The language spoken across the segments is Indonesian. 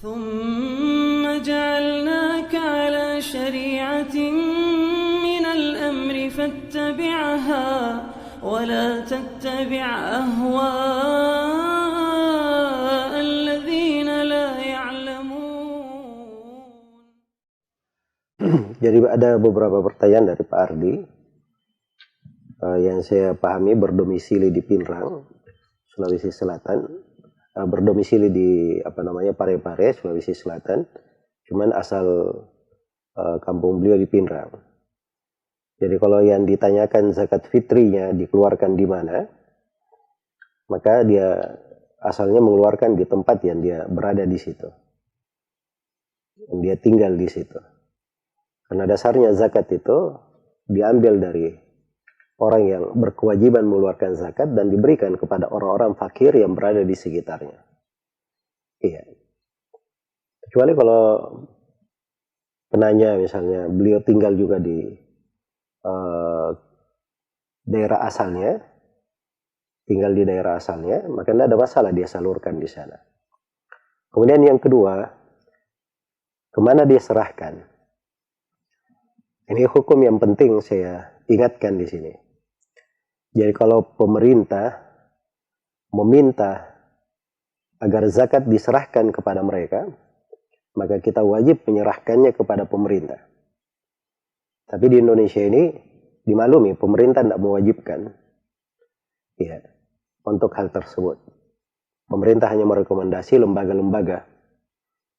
ثم جعلناك على شريعة من الأمر فاتبعها ولا تتبع أهواء الذين لا يعلمون. Jadi ada beberapa pertanyaan dari Pak Ardi yang saya pahami berdomisili di Pinrang, Sulawesi Selatan, berdomisili di Parepare, Sulawesi Selatan, cuman asal kampung beliau di Pinrang. Jadi kalau yang ditanyakan zakat fitrinya dikeluarkan di mana, maka dia asalnya mengeluarkan di tempat yang dia berada di situ, yang dia tinggal di situ. Karena dasarnya zakat itu diambil dari orang yang berkewajiban mengeluarkan zakat dan diberikan kepada orang-orang fakir yang berada di sekitarnya. Iya. Kecuali kalau penanya misalnya beliau tinggal juga di daerah asalnya, maka tidak ada masalah dia salurkan di sana. Kemudian yang kedua, kemana dia serahkan? Ini hukum yang penting saya ingatkan di sini. Jadi kalau pemerintah meminta agar zakat diserahkan kepada mereka, maka kita wajib menyerahkannya kepada pemerintah. Tapi di Indonesia ini dimaklumi pemerintah tidak mewajibkan ya, untuk hal tersebut. Pemerintah hanya merekomendasi lembaga-lembaga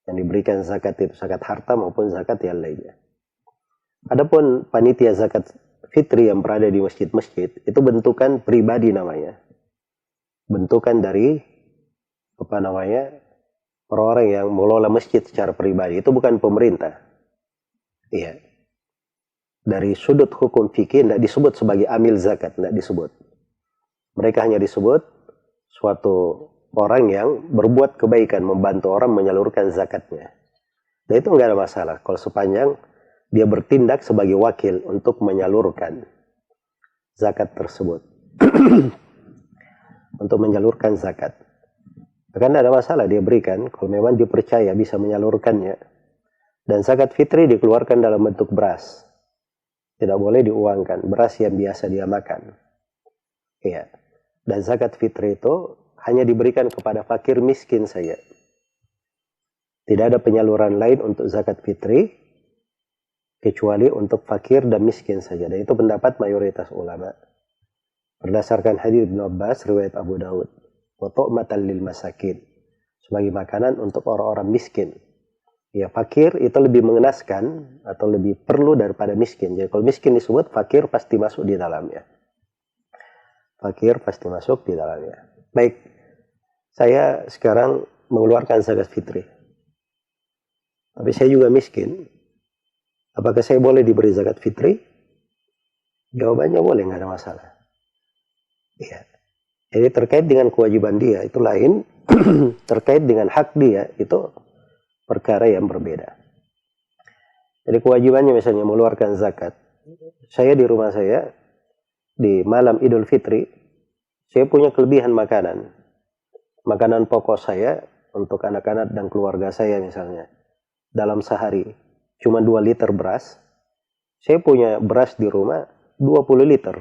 yang diberikan zakat itu, zakat harta maupun zakat yang lainnya. Adapun panitia zakat fitri yang berada di masjid-masjid itu bentukan pribadi namanya, bentukan dari orang-orang yang mengelola masjid secara pribadi, itu bukan pemerintah. Iya. Dari sudut hukum fikih tidak disebut sebagai amil zakat, tidak disebut. Mereka hanya disebut suatu orang yang berbuat kebaikan, membantu orang menyalurkan zakatnya. Dan itu nggak ada masalah kalau sepanjang dia bertindak sebagai wakil untuk menyalurkan zakat tersebut. Untuk menyalurkan zakat. Bahkan ada masalah dia berikan kalau memang dipercaya bisa menyalurkannya. Dan zakat fitri dikeluarkan dalam bentuk beras. Tidak boleh diuangkan. Beras yang biasa dia makan. Iya. Dan zakat fitri itu hanya diberikan kepada fakir miskin saja. Tidak ada penyaluran lain untuk zakat fitri kecuali untuk fakir dan miskin saja. Dan itu pendapat mayoritas ulama. Berdasarkan hadis Ibnu Abbas, riwayat Abu Daud. Wa tu'matan lil masakin. Sebagai makanan untuk orang-orang miskin. Ya, fakir itu lebih mengenaskan atau lebih perlu daripada miskin. Jadi kalau miskin disebut, fakir pasti masuk di dalamnya. Fakir pasti masuk di dalamnya. Baik, saya sekarang mengeluarkan zakat fitri. Tapi saya juga miskin. Apakah saya boleh diberi zakat fitri? Jawabannya boleh, nggak ada masalah. Iya. Jadi terkait dengan kewajiban dia itu lain, terkait dengan hak dia itu perkara yang berbeda. Jadi kewajibannya misalnya mengeluarkan zakat. Saya di rumah saya di malam Idul Fitri, saya punya kelebihan makanan. Makanan pokok saya untuk anak-anak dan keluarga saya misalnya dalam sehari cuma 2 liter beras. Saya punya beras di rumah 20 liter.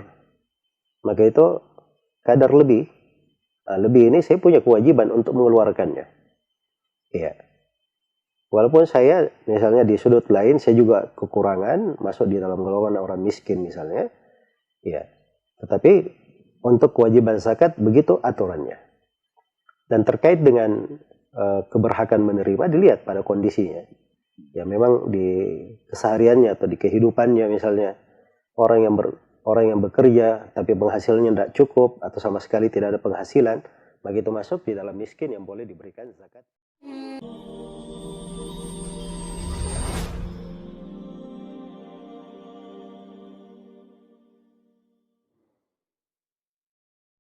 Maka itu kadar lebih. Nah, lebih ini saya punya kewajiban untuk mengeluarkannya. Iya. Walaupun saya misalnya di sudut lain saya juga kekurangan, masuk di dalam golongan orang miskin misalnya. Iya. Tetapi untuk kewajiban zakat begitu aturannya. Dan terkait dengan keberhakan menerima dilihat pada kondisinya. Ya memang di kesehariannya atau di kehidupannya misalnya orang yang bekerja tapi penghasilannya tidak cukup atau sama sekali tidak ada penghasilan, begitu masuk di dalam miskin yang boleh diberikan zakat.